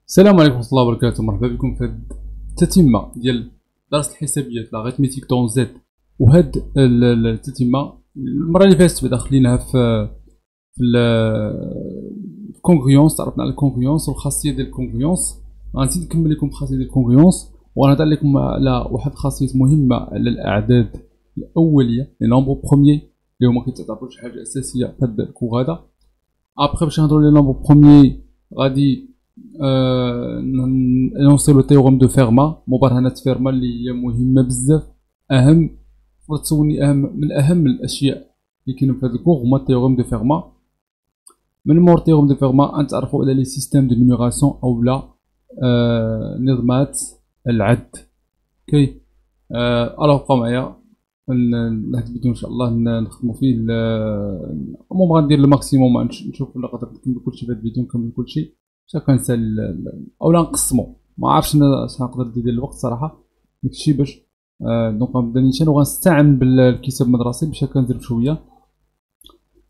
السلام عليكم ورحمة الله وبركاته. مرحبا بكم في هاد التتمة ديال درس الحسابيات لاغيتميتيك دون زد. وهاد التتمة المرة اللي فاتت بعدا خليناها في الكونغريونس، تعرفنا على الكونغريونس والخاصية ديال الكونغريونس. غنزيد نكمل لكم الخاصية ديال الكونغريونس، وغنهضر لكم على واحد الخاصية مهمة على الأعداد الأولية، لي نومبر بروميي اللي هما كيتعتبروا شي حاجة أساسية في هاد الكور هذا. ابخي باش نهضروا لي نومبر بروميي غادي نوصلوا تيورم دو فيرما، مبرهنات فيرما اللي هي مهمه بزاف. اهم تسولني من اهم الاشياء اللي كاينين في هذا الكور هما تيورم دو فيرما. من مور تيورم دو فيرما نتعرفوا على لي سيستيم دو نيميراسيون او لا نظمات العد. اوكي الوغ بقاو معايا هاد الفيديو ان شاء الله نخدموا فيه. المهم غندير الماكسيموم، نشوف ولا نقدر نكمل كلشي في هاد الفيديو، نكمل كلشي باش كنسال اولا نقسمو. ما عرفتش انا اش نقدر ندير الوقت صراحه داكشي باش دونك غنبدا نيشان وغنستعن بالكتاب المدرسي باش كندير بشويه.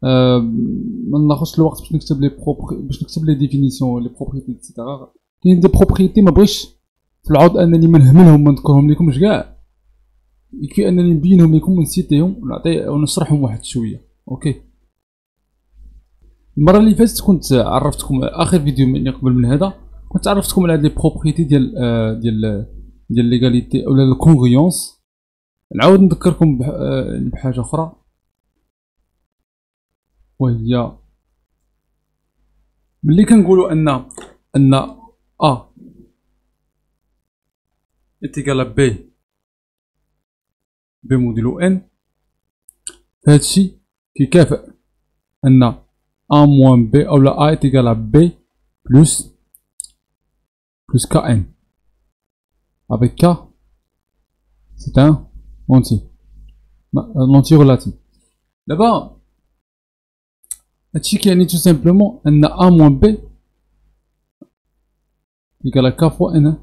ما ناخذش الوقت باش نكتب لي باش نكتب لي ديفينيسيون لي بروبريتي ايتترا. كاين دي بروبريتي ما بغيتش في العوض انني ما نهملهم ما نذكرهم لكمش كاع، يكفي انني نبينهم لكم ونسيتيهم ونعطي ونشرحهم واحد شويه. اوكي المره اللي فاتت كنت عرفتكم اخر فيديو من قبل من هذا، كنت عرفتكم على هاد لي بروبريتي ديال ليغاليتي اولا الكونغريونس. نعاود نذكركم بحاجه اخرى، وهي ملي كنقولوا ان ا اتيكال بي موديلو ان، هادشي كيكافئ ان A moins B ou la A est égal à B plus Kn. Avec K, c'est un entier relatif. Là-bas, هادشي كيعني tout simplement أن A moins B égal à K fois N.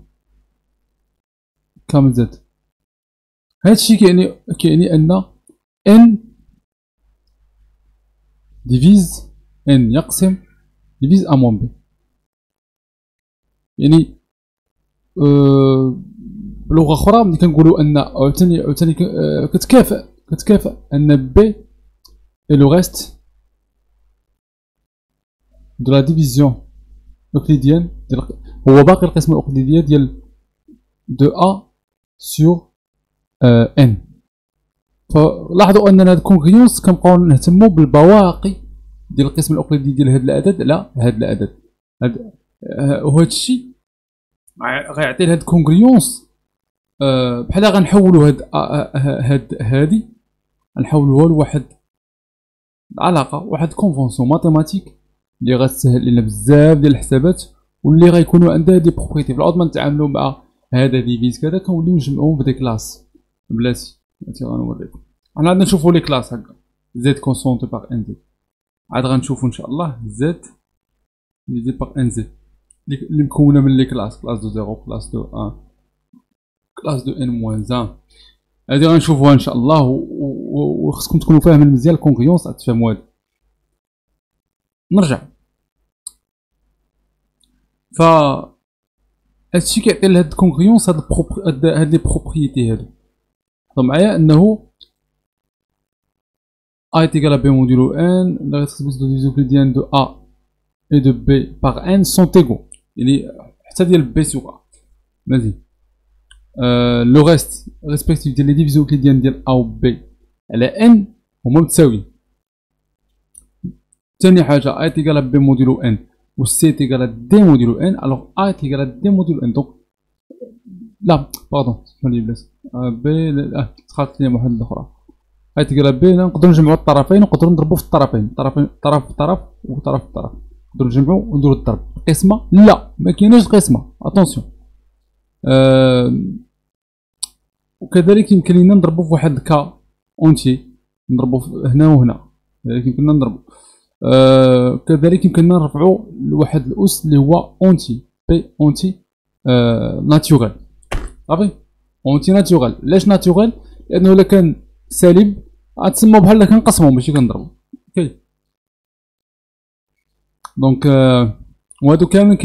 K من Z. هادشي كيعني أن N divise N يقسم divise A moins B. يعني بلغة أخرى ملي كنقولو أن عاوتاني كتكافئ أن B est le reste de la division euclidienne هو باقي القسمة الأوكليدية ديال de A sur N. فلاحظوا أننا هاد الكونغريونس كنبقاو نهتمو بالبواقي ديال القسم الاوكليدي ديال هاد العدد على هاد العدد. وهاد الشيء غيعطي لهاد الكونغريونس بحال غنحولوا هادي غنحولوها لواحد العلاقه، واحد كونفونسيون ماتيماتيك اللي غتسهل لنا بزاف ديال الحسابات، واللي غيكونوا عندها دي بروبريتي. في العوض ما نتعاملوا مع هذا ديفيز كذا كنوليو نجمعوهم بدي كلاس بلاتي. غنوريكم انا عندنا نشوفوا لي كلاس هكا زد كونسونتي باغ ان دي، عاد غنشوفو ان شاء الله زد ديفيزي باغ ان زد اللي مكونه من لي كلاس دو 0 كلاس دو 1 كلاس دو ان موان 1. هادي غنشوفوها ان شاء الله، وخصكم تكونوا فاهمين مزيان الكونغريونس تفهموا هادي. نرجع ف هادشي كيعطي لهاد الكونغريونس هاد لي بروبريتي هادو. لاحظوا معايا انه A est égal à B modulo N, la rétribution de division euclidienne de A et de B par N sont égaux. C'est-à-dire B sur A. Vas-y. Le reste respectif des divisions euclidiennes de A ou B, elle est N au moins تساوي. ثاني حاجة A est égal à B modulo N ou C est égal à D modulo N, alors A est égal à D modulo N. Donc là, pardon, B تخلط لي واحد الأخرى. هاي تقرا بينا نقدروا نجمعوا الطرفين ونقدروا نضربوا في الطرفين، طرف في طرف وطرف في طرف، نقدروا نجمعوا ونديروا الضرب. قسمه لا ما كايناش قسمه، اتونسيون. وكذلك يمكن لنا نضربوا في واحد كا اونتي، نضربوا هنا وهنا، كذلك يمكننا نضربوا. كذلك يمكننا نرفعوا لواحد الاس اللي هو اونتي بي اونتي ناتورال. صافي اونتي ناتورال. علاش ناتورال؟ لانه الا كان سالب غتسمى بحال كنقسمو ماشي كنضربو. اوكي دونك وهادو كاملين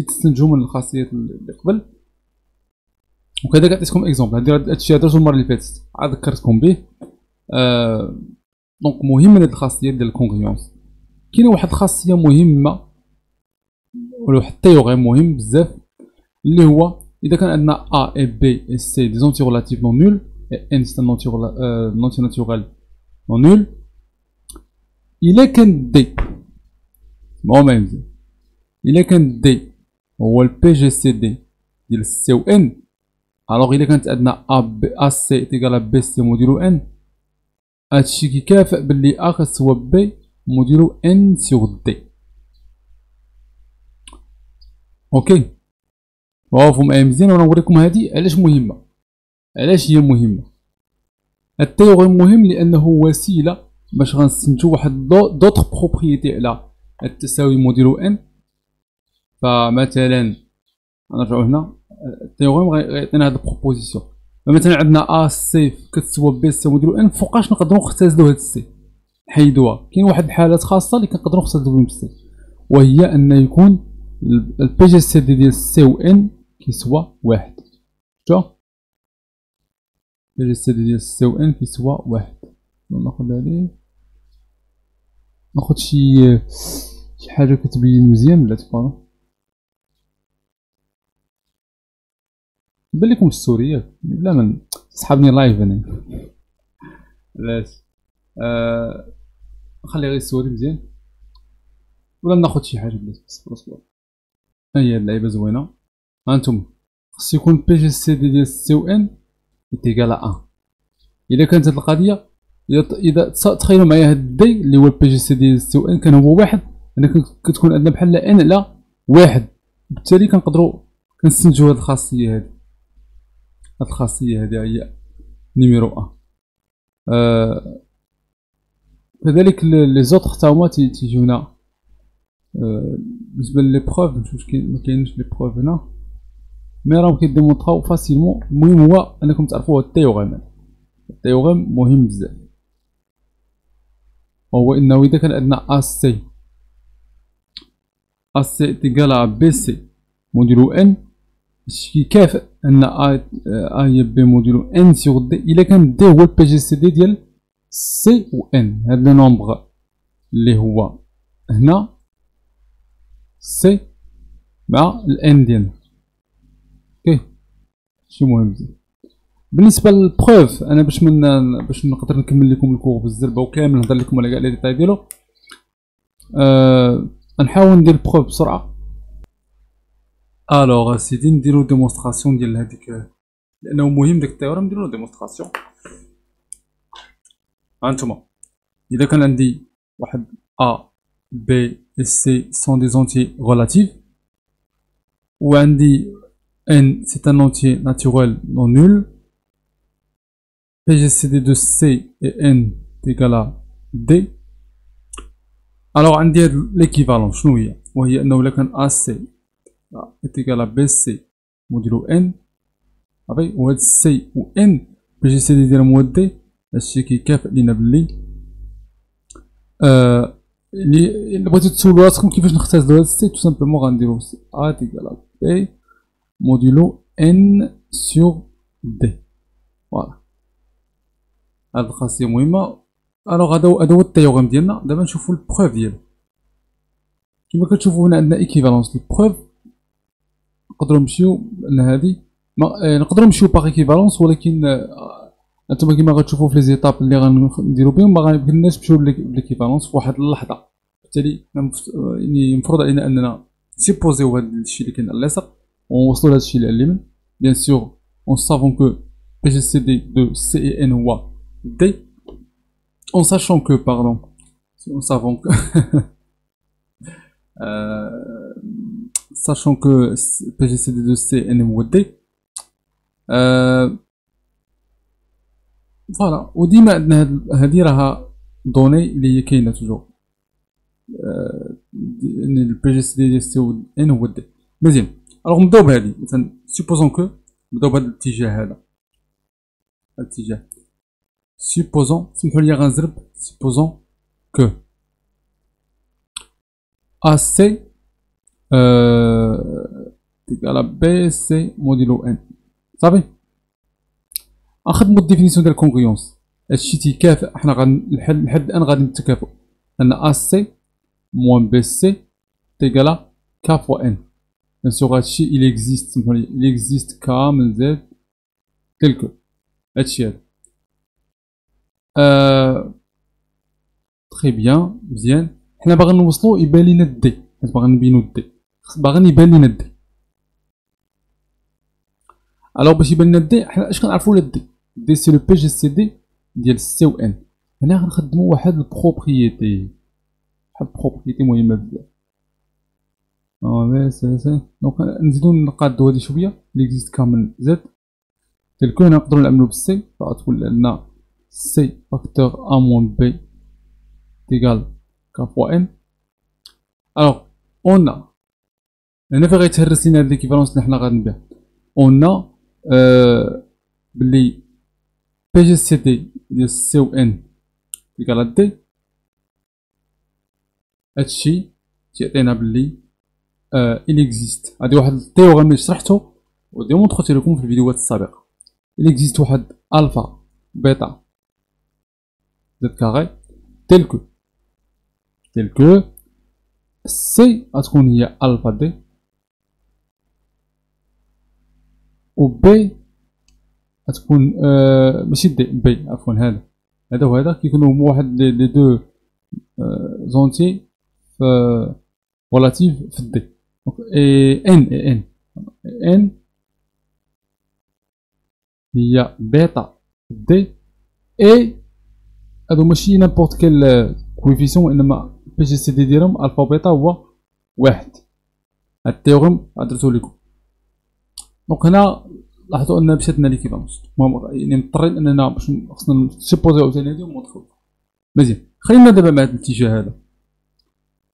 تستنتجوا من الخاصيات اللي قبل. وكذا عطيتكم اكزومبل، هادشي هضرتو المره اللي فاتت عاد ذكرتكم به. دونك مهم هاد الخاصيه ديال الكونغريونس. كاينه واحد الخاصيه مهمه ولا واحد التيوريم مهم بزاف، اللي هو اذا كان عندنا A et B et C des antirelatifs non nuls et N c'est un antinaturel non nul، الا كان D ما مزيان، الا كان D هو البي جي سي دي ديال C و N، الوغ الا كانت عندنا A C تيكال B C موديلو N، هادشي كيكافئ باللي A كتساوي B موديلو N سور D. اوكي وافهم معايا مزيان، وانا نوريكم هادي علاش مهمه. علاش هي مهمه؟ التيوريم مهم لانه وسيله باش غنستنتجو واحد دوطخ بروبريتي على التساوي موديلو ان. فمثلا نرجعو هنا، التيوريم غيعطينا هاد البروبوزيسيون. فمثلا عندنا ا سي كتساوي بي سي موديلو ان، فوقاش نقدروا نختزلوا هاد السي نحيدوها. كاين واحد الحالات خاصه اللي كنقدروا نختزلوا بهم السي، وهي ان يكون البي جي سي دي ديال سي و ان كيسوا واحد. شفتوا بي جي سي دي ديال سي و ان كيسوا واحد. ناخد هادي، ناخد شي حاجه كتبين مزيان بلا تفهم. نبان لكم السوريات بلا من صحابني لايف انا علاش نخلي غير السوري مزيان، ولا ناخد شي حاجه بلا صبر. ها هي اللعيبه زوينه. هانتوما خص يكون بي جي سي دي ديال سي و ان تيكال ا. الا كانت هاد القضيه، اذا تخيلوا معايا هاد دي اللي هو البي جي سي ديال سي و ان كان هو واحد، انا كتكون عندنا بحال ان على واحد، بالتالي كنقدروا كنستنتجوا هاد الخاصيه هادي. هاد الخاصيه هادي هي نيميرو ان. كذلك لي زوطخ حتى هما تيجيونا بالنسبه لي بروف. نشوف ما كاينش لي بروف هنا، مي راهم كيديمونطراو فاسيلمون. المهم هو انكم تعرفوا هاد التيوريم. التيوريم مهم بزاف، وهو انه اذا كان عندنا ا سي تيكال بي سي موديلو ان، هادشي كيكافئ ان ا هي بي موديلو ان سور دي الا كان دي هو البي جي سي دي ديال سي و ان. هاد لو نومبر اللي هو هنا سي مع الان ديالنا. اوكي شي مهم بزاف. بالنسبه للبروف، انا باش نقدر نكمل لكم الكور بالزربه وكامل نهضر لكم على كاع لي ديتاي ديالو، نحاول ندير البروف بسرعه. الوغ سيدي نديرو ديمونستراسيون ديال هذيك، لانه مهم داك التيوريم نديرو ديمونستراسيون. هانتوما اذا كان عندي واحد ا بي سي سون دي زونتي ريلاتيف، وعندي ان سي ان انتي ناتوريل نون نول، PGCD de C et N est égal à D. Alors عندي هاد l'équivalent شنو هي؟ وهي انه الا كان AC est égal à BC موديلو N، صافي، وهاد C و N PGCD ديالهم هو D، هادشي كيكافئ لينا بلي اللي بغيتو تسولو راسكم كيفاش نختزلو هاد C، تو سامبلومون غنديرو A est égal à B موديلو N sur D. فوالا هاد الخاصية مهمة. الوغ هذا هو التيوريم ديالنا. دابا نشوفو البروف ديالو. كيما كتشوفو هنا عندنا ايكيفالونس البروف. نقدرو نمشيو لأن هادي نقدرو نمشيو باغ ايكيفالونس، ولكن نتوما كيما غتشوفو في لي زيتاب اللي غنديرو بهم ما غيمكنناش نمشيو بالايكيفالونس في واحد اللحظة. بالتالي يعني مفروض علينا أننا سيبوزيو هاد الشي اللي كاين على اليسار ونوصلو لهاد الشي اللي على اليمين. بيان سور اون سافون كو PGCD de C et N هو D، en sachant que, pardon, en savant que, sachant que PGCD de C et N هو D. فوالا، وديما عندنا هادي راها دوني اللي هي كاينه توجور، ان البي جي سي دي ديال سي و ان هو دي. مزيان، الوغ نبداو بهادي. مثلا سيبوزون كو نبداو بهاد الاتجاه هذا، الاتجاه. supposons سمحوا لي غنزرب supposons que AC تيكالا بي سي موديلو ان. صافي غنخدمو الديفينيسيون ديال الكونغريونس. هادشي تيكافئ، حنا لحد الان غادي نتكافئ ان ا سي موان بي سي تيكالا ك فوا ان. بيان سور هادشي il existe، سمحولي il existe كامل زد تلك هادشي هذا. تخي بيان مزيان. حنا باغيين نوصلو يبان لينا الدي، حيت باغيين نبينو الدي، باغيين يبان لينا الدي. الوغ باش يبان لنا الدي حنا اش كنعرفو على الدي؟ دي سي لو بي جي سي دي ديال سي و ان. هنا غنخدمو واحد البروبريتي، واحد البروبريتي مهمة بزاف. سي دونك نزيدو نقادو هادي شوية. ليكزيست كامل زد تلكو هنا نقدرو نعملو بالسي، فغتكون لنا سي فاكتور ا موان بي تيكال ك فوا ان. الوغ اون هنا فين غيتهرس لينا هاد ليكيفالونس اللي حنا غادي بها. اون بلي بي جي سي دي ديال سي و ان تيكال دي. هادشي تيعطينا بلي il existe، هادي واحد التيوريم اللي شرحتو وديمونطريتو لكم في الفيديوهات السابقة. il existe واحد الفا بيتا زد كاري تلكو سي غتكون هي الفا دي، و بي غتكون ماشي دي بي عفوا، هذا وهذا كيكونوا هما واحد لي دو زونتي ريلاتيف في الدي. دونك ان هي بيتا دي، اي هادو ماشي نابورت كيل كويفيسيون، وانما بي جي سي دي ديالهم الفا بيتا هو واحد. هاد التيوريم درتو لكم. دونك هنا لاحظوا ان مشات لنا ليكيفالونس، يعني مضطرين اننا باش خصنا نسيبوزيو عاوتاني هادي وندخلو مزيان. خلينا دابا مع هاد الاتجاه هذا.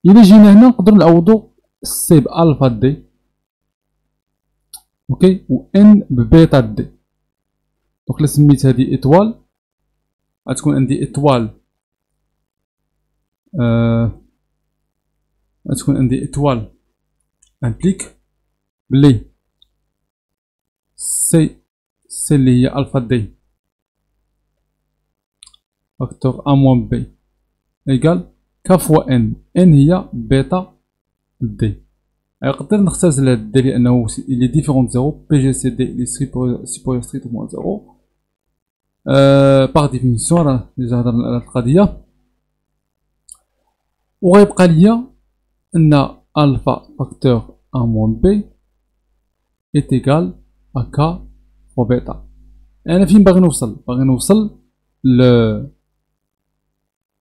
الا جينا هنا نقدروا نعوضوا سي بالفا دي، اوكي، و ان ببيتا دي. دونك الا سميت هادي ايطوال غتكون عندي ايطوال، غتكون عندي ايطوال امبليك بلي سي اللي هي الفا دي فاكتور ا موان بي ايكال ك فوا ان هي بيتا دي. نقدر نختزل هاد الدي لانه الي ديفيرون زيرو، بي جي سي دي لي سوبيريور ستريت موان زيرو. باغ ديفينيسيون راه ديجا هضرنا على هاد القضية. وغيبقى ليا ان الفا فاكتور ا موان بي est égal à k fois bêta. انا فين باغي نوصل؟ باغي نوصل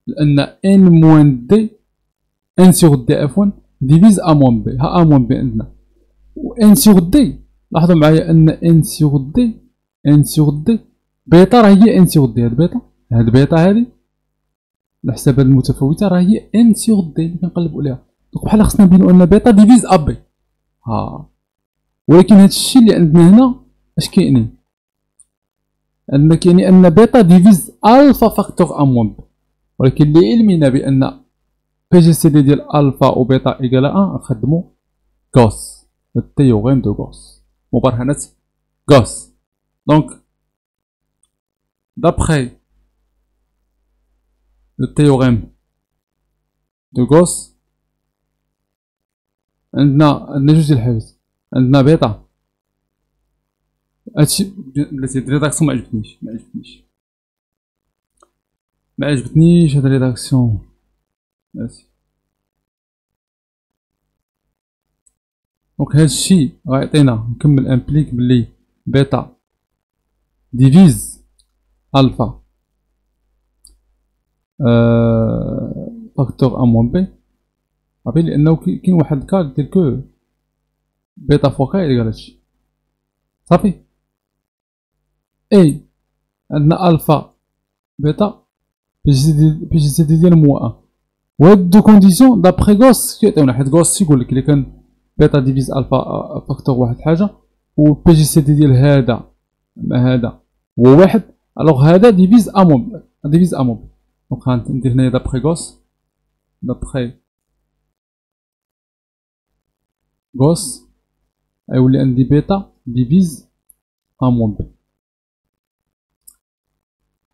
لان n موان دي n سيغ دي عفوا ديفيز ا موان بي. ها ا موان بي عندنا، و n سيغ دي لاحظوا معايا ان n سيغ دي بيتا راه هي n سيغ دي. هاد بيتا هادي على حساب هاد المتفاوتة راه هي n سيغ دي اللي كنقلبوا عليها. دونك بحال خصنا نبينو ان بيتا ديفيز ا بي. ولكن هادشي اللي عندنا هنا اش كيعني؟ عندنا كيعني ان بيتا ديفيز الفا فاكتور ا موان بي، ولكن اللي علمينا بان بي جي سي دي ديال الفا و بيتا ايكال 1 نخدمو غوس، التيوريم دو غوس، مبرهنات غوس. دونك d'après le théorème de Gauss عندنا جوج ديال الحوايج. عندنا بيتا، هادشي بلاتي هاد الريداكسيون ما عجبتنيش هاد الريداكسيون. دونك هادشي غيعطينا نكمل امبليك بلي بيتا ديفيز الفا فاكتور ا موان بي. صافي لانه كاين واحد الكال ديال كو بيتا فوا كا يدير هادشي. صافي اي عندنا الفا بيتا بي جي سي دي ديال موان 1، وهاد دو كونديسيون دابخي غوس كيعطيونا، حيت غوس يقول لك الا كان بيتا ديفيز الفا فاكتور واحد حاجه و بي جي سي دي ديال هذا مع هذا هو واحد، الوغ هذا ديفيز ا موان بي. دونك غندير هنايا دابخي غوس غيولي عندي بيتا ديفيز ا موان بي.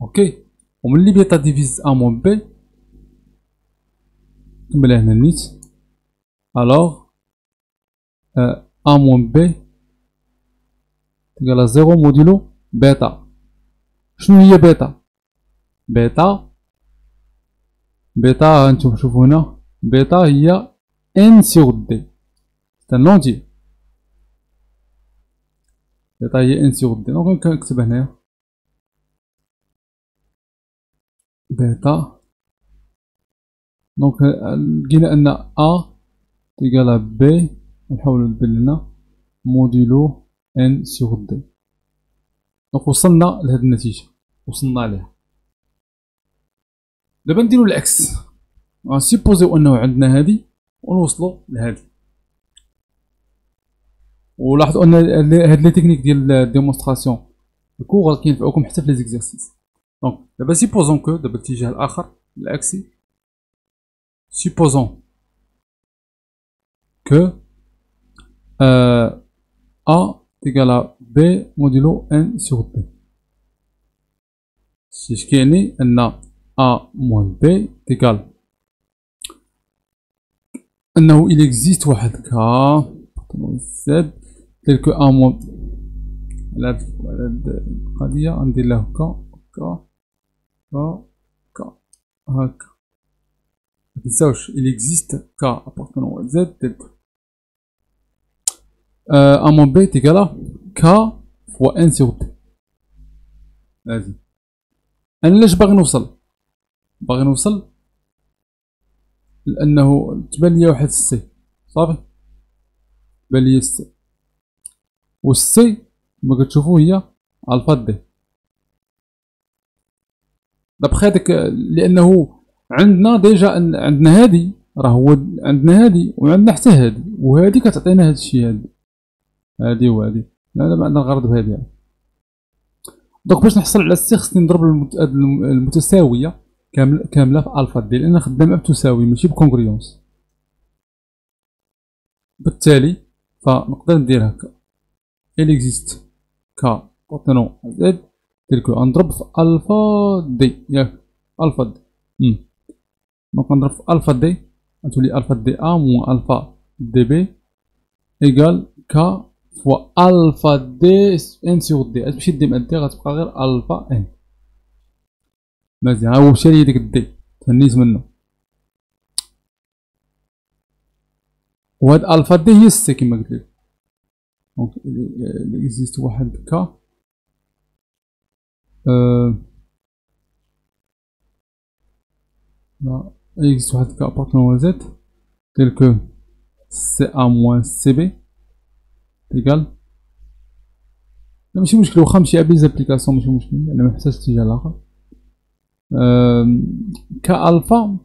اوكي، وملي بيتا ديفيز ا موان بي نكملها هنا نيت. الوغ ا موان بي تيكالا زيرو موديلو بيتا. شنو هي بيتا؟ بيتا هانتوما شوفو هنا، بيتا هي ان سور دي، سي ان اونتي. بيتا هي ان سور دي، دونك نكتب هنايا بيتا. دونك لقينا ان ا تيكالا بي، نحاولو نبين لنا موديلو ان سور دي. دونك وصلنا لهاد النتيجة، وصلنا ليها. دابا نديرو العكس، غنسيبوزيو انه عندنا هادي ونوصلو لهادي. ولاحظوا ان هاد لي تكنيك ديال الديمونستراسيون الكور راه كينفعوكم حتى في لي زيكزارسيس. دونك دابا سيبوزون كو دابا الاتجاه الاخر العكسي، سيبوزون كو ا تيكالا بي موديلو ان سور بي. اش كيعني ان ا موان بي تيكال انه il existe واحد كا زد تيل كو ا موان. على هاد القضية غندير له كا كا كا كا هاكا. متنساوش il existe كا appartenant à z tel que a moins b est égal à k fois n sur d. هادي انا لاش باغي نوصل؟ باغي نوصل لانه تبان ليا واحد السي صافي، تبان ليا السي، والسي كما كتشوفو هي الفا دي. دابخي هاداك لانه عندنا ديجا عندنا هادي، راه هو عندنا هادي وعندنا حتى هادي، وهادي كتعطينا هادشي هادي وهادي. لا ما عندنا الغرض بهادي يعني. دونك باش نحصل على السي خصني نضرب المتساويه كامله في الفا دي، لان خدامه بتساوي ماشي بكونغريونس. بالتالي فنقدر ندير هكا il existe k appartenant à z tel que نضرب في الفا دي، ياك الفا دي. دونك نضرب في الفا دي غتولي الفا دي ا موان الفا دي بي ايكال ك فوا الفا دي ان سور دي. غتمشي دي مع دي غتبقى غير الفا ان. مزيان، ها هو مشى ليا ديك الدي تهنيت منه. وهاد الفا دي هي السي كيما قلت لك. دونك اكزيست واحد كا لا اكزيست واحد كا appartenant à z tel que CA moins CB égal. ماشي مشكل، واخا نمشي على بليز ابليكاسيون ماشي مشكل، انا ما محتاجش الاتجاه الاخر. كالفا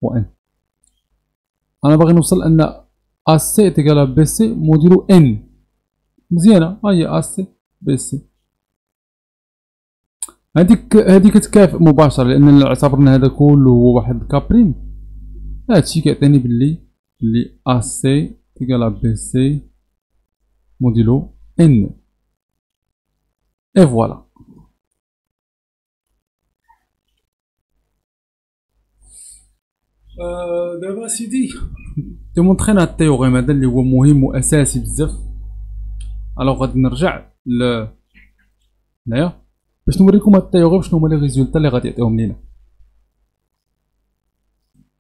و ان. انا باغي نوصل ان ا سي تيكال بي سي موديلو ان. مزيانه، ها هي ا سي بي سي. هادي كتكافئ مباشره، لان اعتبرنا هذا كله هو واحد كابريم. هادشي كيعطيني بلي ا سي تيكال بي سي موديلو ان. اي فوالا. دابا سيدي ديمونطرينا هاد التيوغيم هذا اللي هو مهم واساسي بزاف. الوغ غادي نرجع هنايا باش نوريكم هاد التيوغيم شنو هما لي ريزولتا اللي غادي يعطيهم لينا.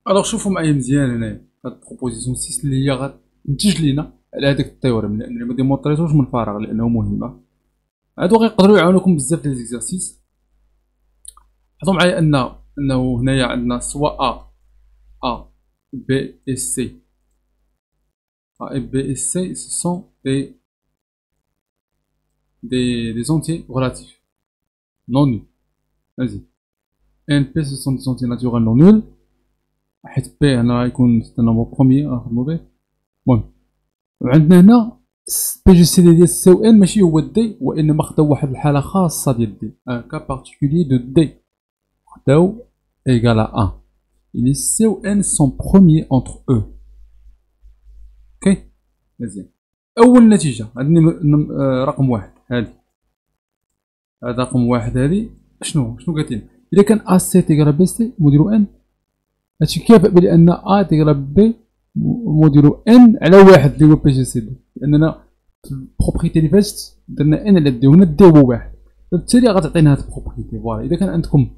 الوغ شوفوا معايا مزيان هنايا هاد بروبوزيسيون 6 اللي هي غتنتج لينا على هداك التيوريم، لان ما ديمونطريتوش من الفراغ لانه مهمه. هادو غيقدروا يعاونوكم بزاف في لي زيكزارسيس. لاحظوا معايا انه هنايا عندنا سوا A, B et C. A et B et C, ce sont des entiers relatifs, non nuls. Vas-y. NP, ce sont des entiers naturels non nuls. حيت P هنا غيكون c'est un nombre premier نخدمو به. المهم عندنا هنا بي جي سي دي ديال سي و ان ماشي هو دي، وانما خداو واحد الحالة خاصة ديال دي، ان كا بارتيكولي دو دي. خداو égal à 1. Et les C ou N sont premiers entre eux. Ok. مزيان. اول نتيجه عندنا رقم واحد هذه، هذا رقم واحد هذه شنو قالت لنا؟ اذا كان ا سي تيغرا بي سي موديلو ان، هادشي كيف بان ا تيغرا بي موديلو ان على واحد اللي هو بي جي سي دي، لاننا في البروبريتي اللي فاتت درنا ان على دي، هنا دي هو واحد، فبالتالي غتعطينا هاد البروبريتي. فوالا اذا كان عندكم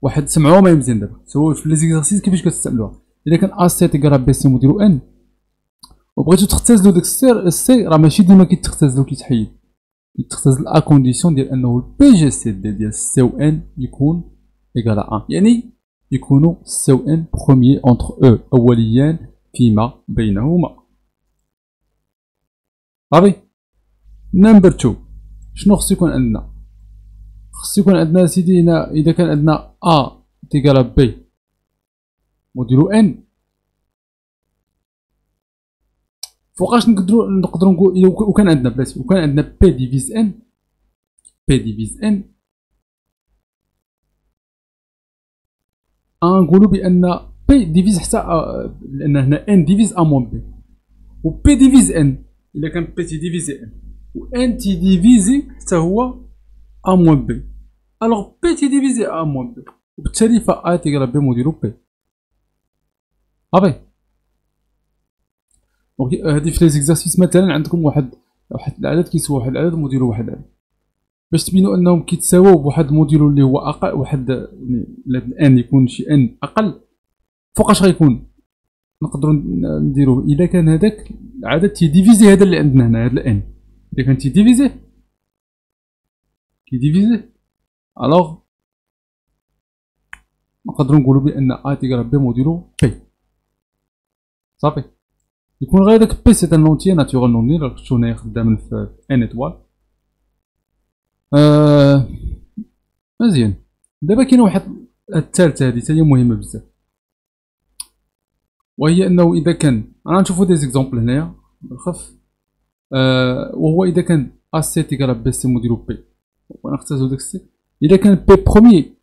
واحد سمعوها ما مزيان دابا، سواء في لي زيكزارسيس كيفاش كتستعملوها. اذا كان ا سي تيغرا بي سي موديلو ان وبغيتو تختزلوا داك السي، راه ماشي ديما كيتختزلوا كيتحيد، كيتختزل ا كونديسيون ديال انه البي جي سي دي ديال سي و ان يكون ايكال ا، يعني يكونوا سي و ان بروميي اونتر او، اوليان فيما بينهما. صافي. نمبر 2 شنو خصو يكون عندنا؟ خصو يكون عندنا سيدي هنا اذا كان عندنا ا تيغال بي موديلو ان، فوقاش نقدروا نقول وكان عندنا بلاتي وكان عندنا بي ديفيز ان، بي ديفيز ان نقولوا بان بي ديفيز حتى لان هنا ان ديفيز ا موان بي، و بي ديفيز ان الا كان بي تي ديفيزي ان و ان تي ديفيزي حتى هو ا موان بي، الوغ بي تي ديفيزي ا موان بي، وبالتالي فا تيغرا بي موديلو بي. صافي. دونك هادي في لي زيكزارسيس مثلا عندكم واحد العدد كيساوي واحد العدد موديلو واحد العدد، باش تبينوا انهم كيتساواو بواحد الموديلو اللي هو اقل، واحد الان يكون شي ان اقل، فوقاش غيكون نقدروا نديروه؟ اذا كان هذاك العدد تيديفيزي هذا اللي عندنا هنا، هذا الان اذا كان تيديفيزيه كيديفيزيه، الوغ نقدروا نقولوا بان ا تيغرا بي موديلو بي. صافي. يكون غير داك بي سي ان لونتيي ناتورال نومينال، راك شفتو هنايا خدامين في ان ايطوال. مزيان. دابا كاينه واحد الثالثه، هذه حتى هي مهمه بزاف، وهي انه اذا كان انا نشوفو دي زيكزامبل هنايا بالخف، وهو اذا كان ا سي تيغال بي سي موديلو بي، ونختارو داك السي، اذا كان بي بروميي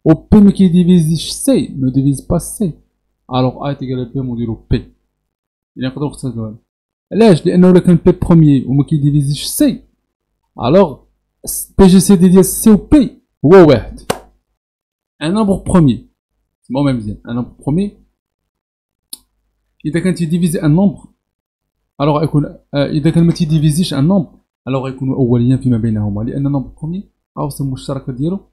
و بي ما كيديفيزيش سي، ما ديفيز با سي، الوغ ا تيغال بي موديلو بي، يعني نقدرو نختارو هذا. علاش؟ لانه الا كان بي بروميي وما كيديفيزيش سي، الوغ بي جي سي دي ديال سي و بي هو واحد، ان نومبر بروميي. سمعوا مزيان، ان نومبر بروميي اذا كان تيديفيزي ان نومبر، الوغ يكون اذا كان ما تيديفيزيش ان نومبر، الوغ يكونوا اوليين فيما بينهما، لان النومبر بروميي القواسم المشتركه ديالو،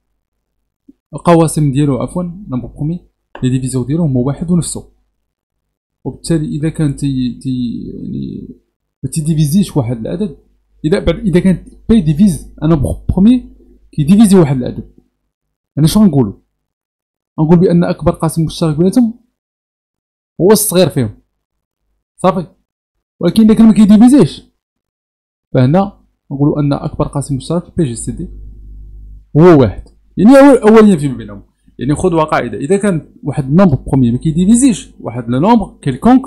القواسم ديالو عفوا، نومبر بروميي لي ديفيزيون ديالو هما واحد ونفسه، وبالتالي اذا كان يعني ما تيديفيزيش واحد العدد، اذا كان بي ديفيز ان نومبر بروميي كيديفيزي واحد العدد، يعني شنو نقولوا؟ نقول بان اكبر قاسم مشترك بيناتهم هو الصغير فيهم. صافي. ولكن اذا كان ما كيديفيزيش، فهنا نقولوا ان اكبر قاسم مشترك بي جي سي دي هو واحد، يعني اوليا فيما بينهم. يعني خذوا قاعده، اذا كان واحد النومبر بروميي ما كيديفيزيش واحد لو نومبر كيلكونك،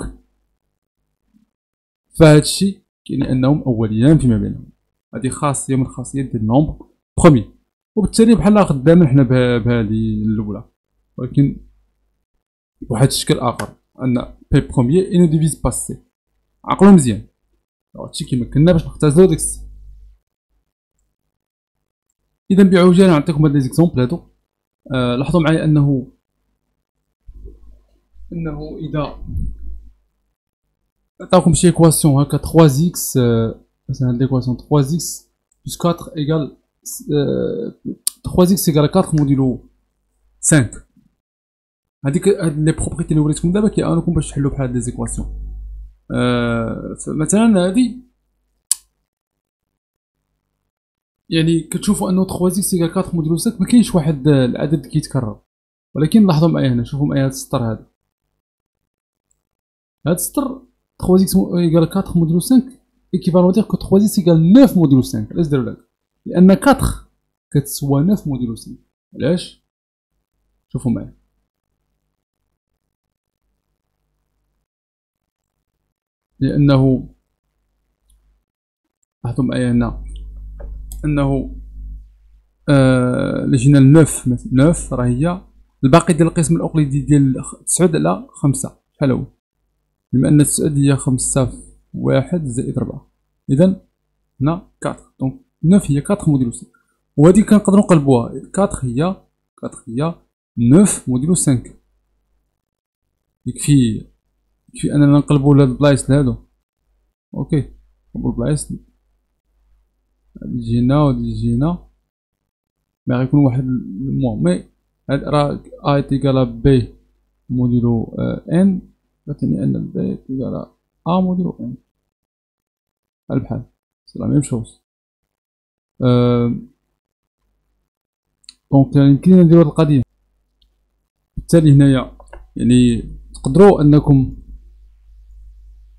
فهاد الشيء يعني انهم اوليان فيما بينهم. هذه خاصيه من خاصيات ديال النومبر بروميي، وبالتالي بحال خدامين حنا بهذه الاولى، ولكن بواحد الشكل اخر، ان بي بروميي انو ديفيز با سي. عقلوا مزيان، هادشي كيمكننا باش نختزلو داك السي. اذا بعجاله نعطيكم هاد لي زيكزامبل هادو. لاحظوا معايا انه اذا عطاكم شي ايكواسيون هكا 3x، مثلا هاد ليكواسيون 3x بلس 4 ايكال 3x ايكال 4 موديلو 5، هاديك لي بروبريتي اللي وريتكم دابا كيعاونوكم باش تحلوا بحال هاد لي زيكواسيون. مثلا هادي يعني كتشوفوا انه 3x ايكال 4 موديلو 5 ما كاينش واحد العدد كيتكرر، ولكن لاحظوا معايا هنا، شوفوا معايا هاد السطر هذا، هاد السطر 3x ايكال 4 موديلو 5 ايكيفالون دير كو 3x ايكال 9 موديلو 5. علاش داروا هكا؟ لان 4 كتسوى 9 موديلو 5. علاش؟ شوفوا معايا، لانه لاحظوا معايا هنا انه جينا ل 9 راه هي الباقي ديال القسم الاقليدي ديال 9 على 5 بحال هو، بما ان 9 هي 5 1 زائد 4. إذا هنا 4. دونك 9 هي 4 موديلو 5. وهادي كنقدرو نقلبوها. 4 هي 9 موديلو 5. يكفي أننا نقلبو لهاد البلايص لهادو. أوكي، نقلبو البلايص. هادي تجينا وهادي تجينا. مي غيكون واحد المهم. مي هاد راه أ تيكالا بي موديلو ان، كتعني أن بي تيكالا أ موديلو ان. بحال سي لا ميم شوز. دونك يمكننا نديرو هاد القضية. بالتالي هنايا يعني تقدروا أنكم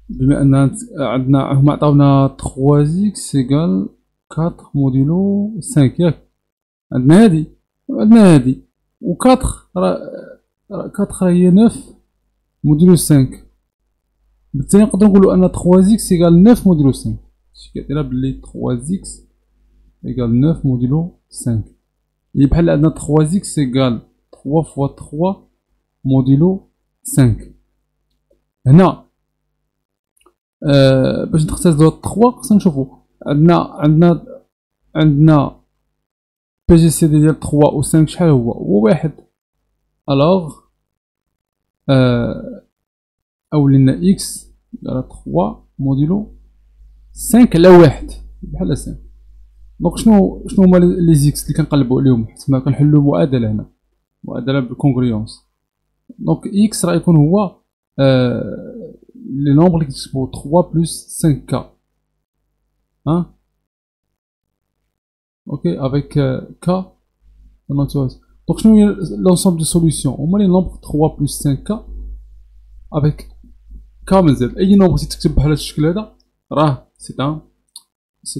بما أن عندنا هما عطاونا 3x إيكال 4 موديلو 5 ياك. عندنا هادي وعندنا هادي، و 4 راه 4 هي 9 موديلو 5. بالتالي نقدرو نقولو أن 3x إيكال 9 موديلو 5. هادشي كيعطينا بلي 3x إيكال 9 موديلو 5. هي بحال عندنا 3x إيكال 3 فوا 3 موديلو 5. هنا باش نختزلو هاد 3 خصنا نشوفو عندنا بي جي سي دي ديال 3 و 5 شحال هو 1. الوغ أولينا إكس على 3 موديلو 5 على 1 بحال 5. دونك شنو هما لي زيكس اللي كنقلبو عليهم حيت ما كنحلو معادلة هنا، معادلة بالكونغريونس. دونك إكس راه يكون هو لي نومبر اللي كتكتبو 3 بلس 5 كا. اوكي افيك كا نوتوز. دونك شنو هي لونسومبل دو سوليسيون؟ هما لي نومبر 3 بلس 5 كا افيك كا من زد. اي نومبر تكتب بحال هاد الشكل هذا راه سي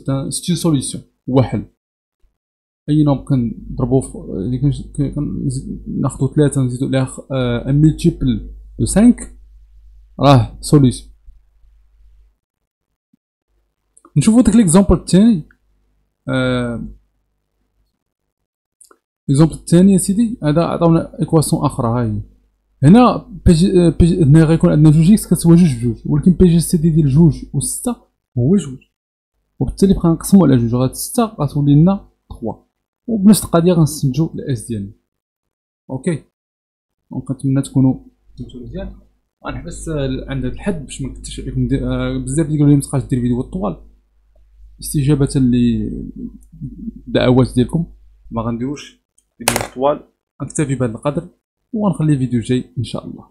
اون سوليسيون، هو حل. اي نومبر كنضربو ناخدو 3 نزيدو عليه ان ملتيبل دو 5 راه سوليسيون. نشوفو داك ليكزامبل الثاني. ليكزامبل الثاني سيدي هذا عطاونا ايكواسيون اخرى. هاهي هنا هنا غيكون عندنا جوج اكس كتساوي جوج بجوج، ولكن بي جي سي دي ديال جوج و 6 هو جوج، وبالتالي بقا نقسمو على جوج. غاد 6 غتولي لنا 3، وبنفس القضيه غنستنتجو الاس ديالنا. اوكي دونك كنتمنى تكونوا فهمتوا مزيان. غنحبس عند هاد الحد باش ما نكثرش عليكم. بزاف ديالكم اللي متبقاش دير فيديو طوال استجابه للدعوات ديالكم. ما غنديروش فيديو طوال، نكتفي بهذا القدر وغنخلي فيديو جاي ان شاء الله.